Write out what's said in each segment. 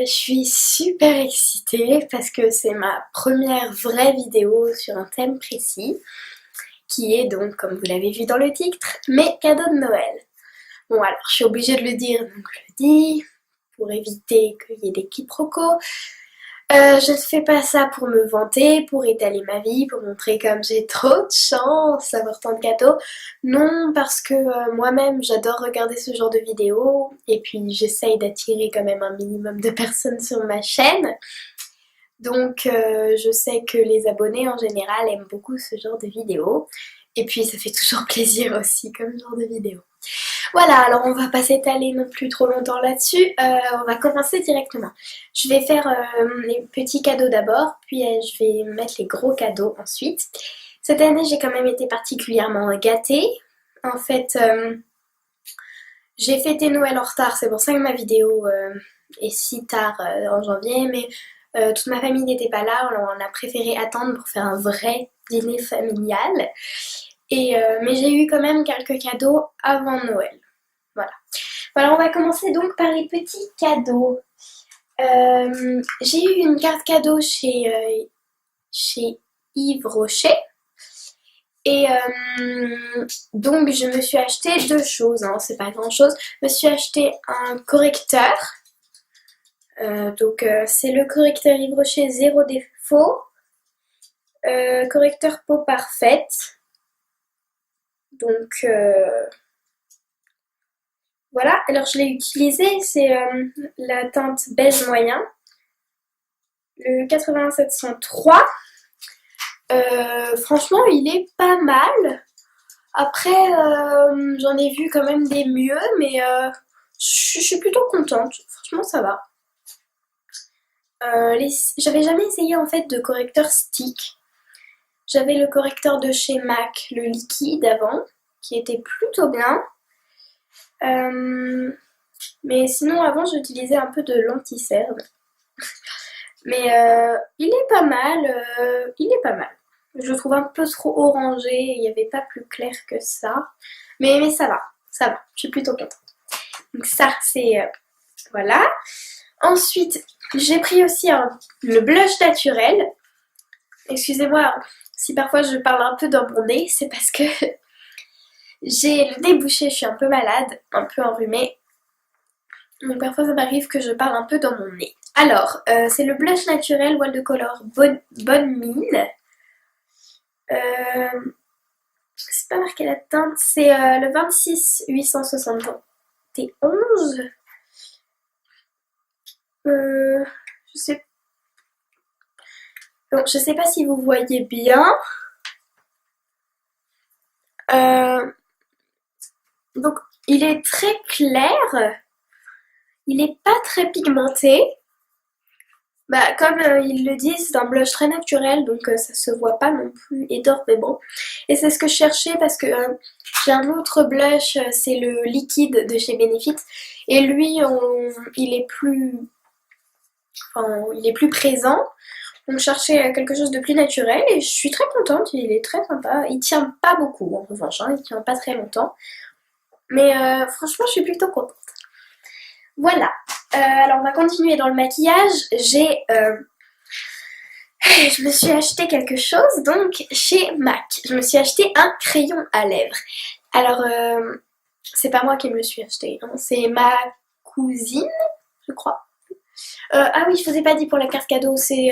suis super excitée parce que c'est ma première vraie vidéo sur un thème précis qui est donc, comme vous l'avez vu dans le titre, mes cadeaux de Noël. Bon alors, je suis obligée de le dire, donc je le dis, pour éviter qu'il y ait des quiproquos. Je ne fais pas ça pour me vanter, pour étaler ma vie, pour montrer comme j'ai trop de chance d'avoir tant de cadeaux. Non, parce que moi-même j'adore regarder ce genre de vidéos et puis j'essaye d'attirer quand même un minimum de personnes sur ma chaîne. Donc je sais que les abonnés en général aiment beaucoup ce genre de vidéos. Et puis ça fait toujours plaisir aussi comme genre de vidéo. Voilà, alors on va pas s'étaler non plus trop longtemps là-dessus, on va commencer directement. Je vais faire les petits cadeaux d'abord, puis je vais mettre les gros cadeaux ensuite. Cette année j'ai quand même été particulièrement gâtée. En fait, j'ai fêté Noël en retard, c'est pour ça que ma vidéo est si tard en janvier, mais toute ma famille n'était pas là, alors on a préféré attendre pour faire un vrai dîner familial. Mais j'ai eu quand même quelques cadeaux avant Noël. Voilà. Voilà, on va commencer donc par les petits cadeaux. J'ai eu une carte cadeau chez Yves Rocher. Et donc je me suis acheté deux choses, hein, c'est pas grand chose. Je me suis acheté un correcteur. C'est le correcteur Yves Rocher zéro défaut. Correcteur peau parfaite. Donc voilà, alors je l'ai utilisé, c'est la teinte beige moyen, le 8703. Franchement, il est pas mal. Après, j'en ai vu quand même des mieux, mais je suis plutôt contente. Franchement, ça va. J'avais jamais essayé en fait de correcteur stick. J'avais le correcteur de chez MAC, le liquide avant, qui était plutôt bien. Mais sinon avant j'utilisais un peu de l'anti-cerne. Mais il est pas mal, il est pas mal. Je le trouve un peu trop orangé, il n'y avait pas plus clair que ça. Mais ça va, je suis plutôt contente. Donc ça c'est... voilà. Ensuite, j'ai pris aussi le blush naturel. Excusez-moi si parfois je parle un peu dans mon nez, c'est parce que j'ai le nez bouché, je suis un peu malade, un peu enrhumée. Donc parfois ça m'arrive que je parle un peu dans mon nez. Alors, c'est le blush naturel Wild de Color Bonne Mine. C'est pas marqué la teinte, c'est le 26 871. Je sais... Donc, je sais pas si vous voyez bien. Donc, il est très clair. Il est pas très pigmenté. Bah, comme ils le disent, c'est un blush très naturel, donc ça se voit pas non plus énormément. Et c'est ce que je cherchais parce que j'ai un autre blush, c'est le liquide de chez Benefit. Et lui, il est plus présent. Donc je cherchais quelque chose de plus naturel et je suis très contente, il est très sympa. Il tient pas beaucoup en revanche, hein, il tient pas très longtemps. Mais franchement, je suis plutôt contente. Voilà. Alors on va continuer dans le maquillage. Je me suis acheté quelque chose donc chez MAC. Je me suis acheté un crayon à lèvres. Alors c'est pas moi qui me le suis acheté, hein, c'est ma cousine, je crois. Ah oui, je vous ai pas dit pour la carte cadeau, c'est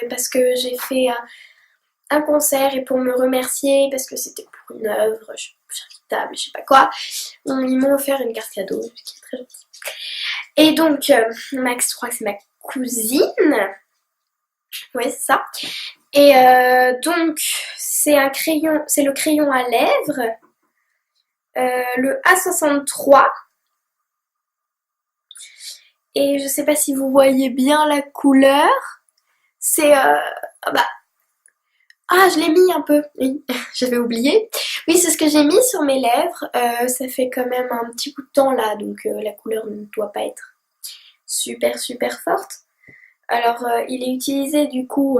parce que j'ai fait un concert et pour me remercier parce que c'était pour une œuvre charitable, je sais pas quoi. Ils m'ont offert une carte cadeau, qui est très gentille. Et donc, Max, je crois que c'est ma cousine. Ouais, c'est ça. Et donc, c'est le crayon à lèvres. Le A63. Et je sais pas si vous voyez bien la couleur. C'est... je l'ai mis un peu. Oui, j'avais oublié. Oui, c'est ce que j'ai mis sur mes lèvres. Ça fait quand même un petit bout de temps là, donc la couleur ne doit pas être super super forte. Alors il est utilisé du coup,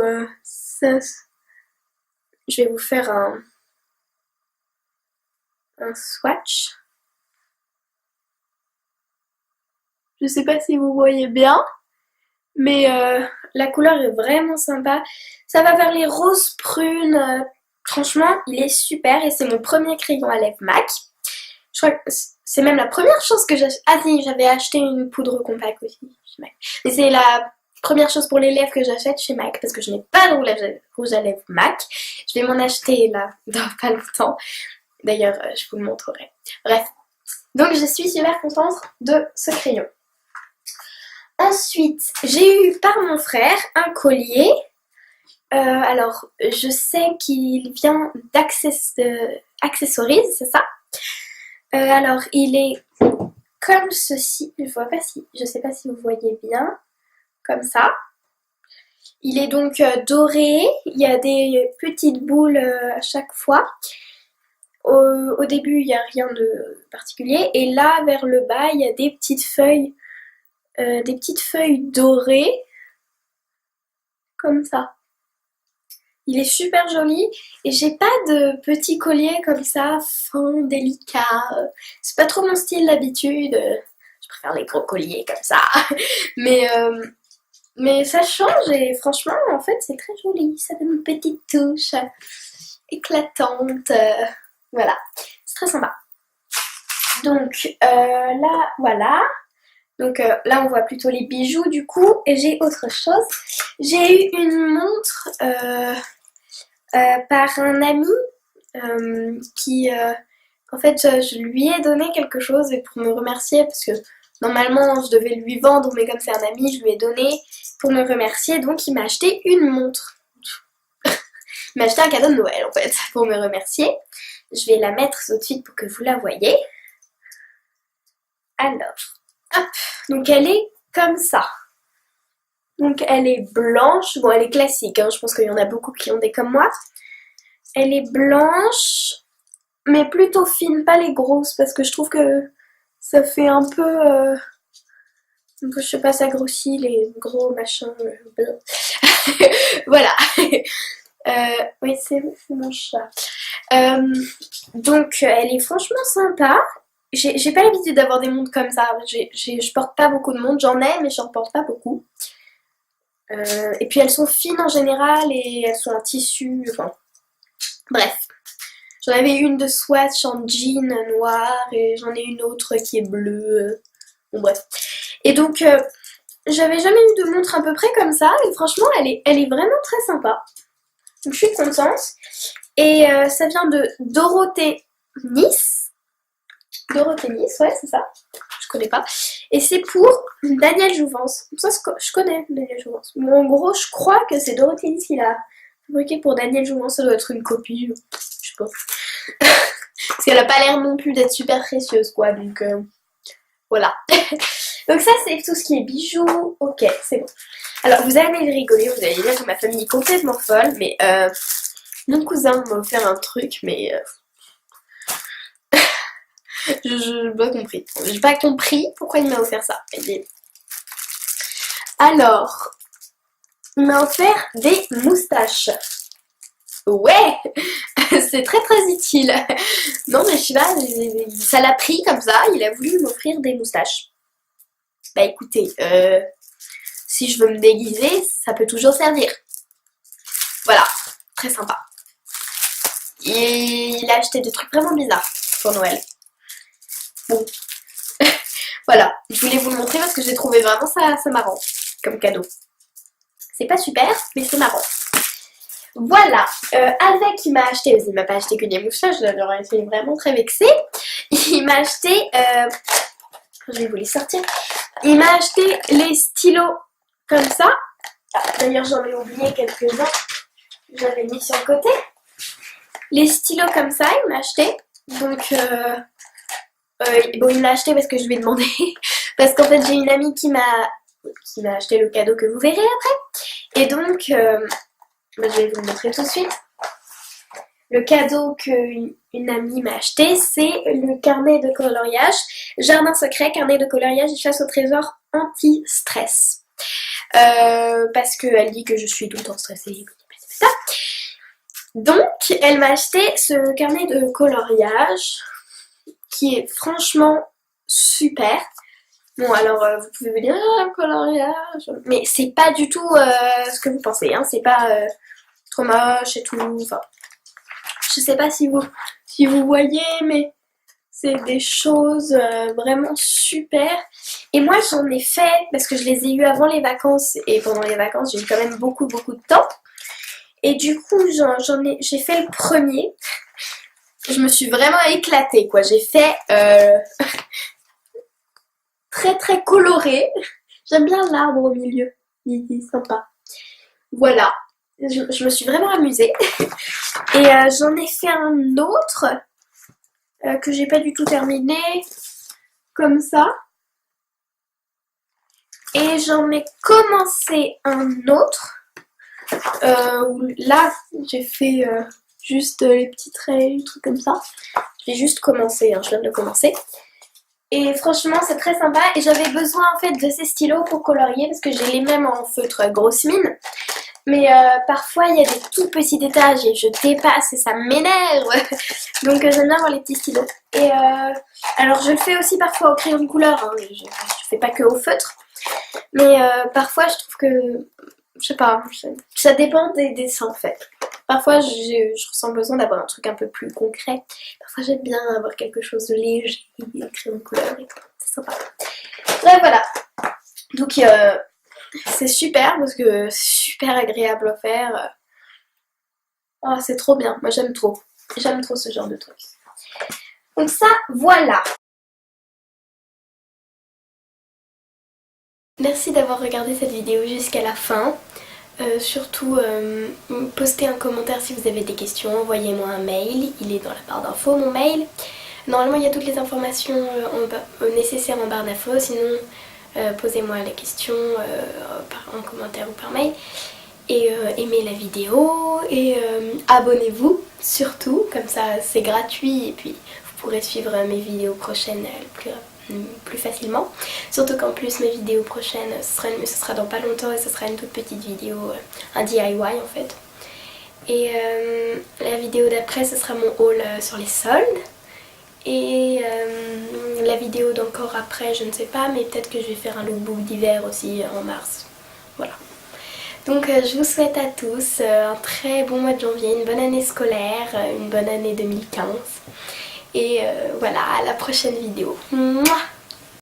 je vais vous faire un swatch. Je sais pas si vous voyez bien, mais la couleur est vraiment sympa. Ça va vers les roses prunes. Franchement, il est super et c'est mon premier crayon à lèvres MAC. Je crois que c'est même la première chose que j'ai... Ah si, j'avais acheté une poudre compacte aussi chez MAC. Mais c'est la première chose pour les lèvres que j'achète chez MAC parce que je n'ai pas de rouge à lèvres MAC. Je vais m'en acheter là dans pas longtemps. D'ailleurs, je vous le montrerai. Bref. Donc je suis super contente de ce crayon. Ensuite, j'ai eu par mon frère un collier. Alors, je sais qu'il vient d'Accessories, c'est ça. Alors, il est comme ceci. Je sais pas si vous voyez bien. Comme ça. Il est donc doré. Il y a des petites boules à chaque fois. Au début, il n'y a rien de particulier. Et là, vers le bas, il y a des petites feuilles dorées. Comme ça. Il est super joli et j'ai pas de petits colliers comme ça, fin, délicat. C'est pas trop mon style d'habitude. Je préfère les gros colliers comme ça. Mais ça change et franchement, en fait, c'est très joli. Ça donne une petite touche éclatante. Voilà, c'est très sympa. Donc là, voilà. Donc là, on voit plutôt les bijoux du coup. Et j'ai autre chose. J'ai eu une montre par un ami qui... en fait, je lui ai donné quelque chose pour me remercier parce que normalement, je devais lui vendre, mais comme c'est un ami, je lui ai donné pour me remercier. Donc, il m'a acheté une montre. Il m'a acheté un cadeau de Noël, en fait, pour me remercier. Je vais la mettre tout de suite pour que vous la voyez. Alors, hop. Donc, elle est comme ça. Donc, elle est blanche. Bon, elle est classique, hein. Je pense qu'il y en a beaucoup qui ont des comme moi. Elle est blanche, mais plutôt fine, pas les grosses, parce que je trouve que ça fait un peu je sais pas, ça grossit les gros machins. Voilà. Oui, c'est mon chat. Donc, elle est franchement sympa. J'ai pas l'habitude d'avoir des montres comme ça. Je porte pas beaucoup de montres. J'en ai, mais j'en porte pas beaucoup. Et puis, elles sont fines en général et elles sont en tissu. Enfin, bref. J'en avais une de Swatch en jean noir et j'en ai une autre qui est bleue. Bon, bref. Et donc, j'avais jamais eu de montre à peu près comme ça. Et franchement, elle est vraiment très sympa. Donc, je suis contente. Et ça vient de Dorothée Nice. Dorothée Nice, ouais, c'est ça. Je connais pas. Et c'est pour Daniel Jouvence. Ça, je connais Daniel Jouvence. Mais en gros, je crois que c'est Dorothée Nice qui l'a fabriqué pour Daniel Jouvence. Ça doit être une copie. Je sais pas. Parce qu'elle a pas l'air non plus d'être super précieuse, quoi. Donc, voilà. Donc ça, c'est tout ce qui est bijoux. Ok, c'est bon. Alors, vous allez rigoler. Vous allez dire que ma famille est complètement folle. Mais mon cousin m'a offert un truc, mais... je n'ai pas compris. J'ai pas compris pourquoi il m'a offert ça. Alors, il m'a offert des moustaches. Ouais. C'est très très utile. Non mais je sais pas, ça l'a pris comme ça, il a voulu m'offrir des moustaches. Bah écoutez, si je veux me déguiser, ça peut toujours servir. Voilà, très sympa. Et il a acheté des trucs vraiment bizarres pour Noël. Bon, voilà, je voulais vous le montrer parce que j'ai trouvé vraiment ça marrant comme cadeau. C'est pas super, mais c'est marrant. Voilà, il m'a acheté, il m'a pas acheté que des moustaches, j'aurais été vraiment très vexée. Il m'a acheté, je vais vous les sortir. Il m'a acheté les stylos comme ça. D'ailleurs, j'en ai oublié quelques-uns, j'avais mis sur le côté. Les stylos comme ça, il m'a acheté. Donc, bon, il m'a acheté parce que je lui ai demandé. Parce qu'en fait, j'ai une amie qui m'a acheté le cadeau que vous verrez après. Et donc, je vais vous le montrer tout de suite. Le cadeau qu'une amie m'a acheté, c'est le carnet de coloriage Jardin secret, carnet de coloriage et chasse au trésor anti-stress. Parce qu'elle dit que je suis tout le temps stressée. Donc, elle m'a acheté ce carnet de coloriage qui est franchement super. Bon alors vous pouvez me dire ah, coloriage, mais c'est pas du tout ce que vous pensez, hein. C'est pas trop moche et tout, enfin je sais pas si vous voyez, mais c'est des choses vraiment super. Et moi j'en ai fait parce que je les ai eu avant les vacances et pendant les vacances j'ai eu quand même beaucoup de temps. Et du coup j'ai fait le premier. Je me suis vraiment éclatée quoi. J'ai fait très coloré. J'aime bien l'arbre au milieu, il est sympa. Voilà, je me suis vraiment amusée. Et j'en ai fait un autre que j'ai pas du tout terminé, comme ça. Et j'en ai commencé un autre, où là j'ai fait juste les petits traits, les trucs comme ça. J'ai juste commencé, hein, je viens de commencer. Et franchement c'est très sympa et j'avais besoin en fait de ces stylos pour colorier parce que j'ai les mêmes en feutre grosse mine. Mais parfois il y a des tout petits détails et je dépasse et ça m'énerve. Donc j'aime bien avoir les petits stylos. Et alors je le fais aussi parfois au crayon de couleur, hein. Je fais pas que au feutre. Mais parfois je trouve que, je sais pas, ça dépend des dessins en fait. Parfois je ressens besoin d'avoir un truc un peu plus concret. Parfois j'aime bien avoir quelque chose de léger, un crayon de couleur et tout. C'est sympa. Là voilà. Donc c'est super parce que c'est super agréable à faire. Oh, c'est trop bien. Moi j'aime trop. J'aime trop ce genre de truc. Donc ça, voilà. Merci d'avoir regardé cette vidéo jusqu'à la fin. Surtout, postez un commentaire si vous avez des questions, envoyez-moi un mail, il est dans la barre d'infos mon mail. Normalement il y a toutes les informations nécessaires en barre d'infos, sinon posez-moi les questions en commentaire ou par mail. Et aimez la vidéo et abonnez-vous surtout, comme ça c'est gratuit et puis vous pourrez suivre mes vidéos prochaines plus facilement. Surtout qu'en plus mes vidéos prochaines ce sera dans pas longtemps et ce sera une toute petite vidéo, un DIY en fait. Et la vidéo d'après ce sera mon haul sur les soldes. Et la vidéo d'encore après je ne sais pas, mais peut-être que je vais faire un lookbook d'hiver aussi en mars. Voilà. Donc je vous souhaite à tous un très bon mois de janvier, une bonne année scolaire, une bonne année 2015. Et voilà, à la prochaine vidéo. Mouah.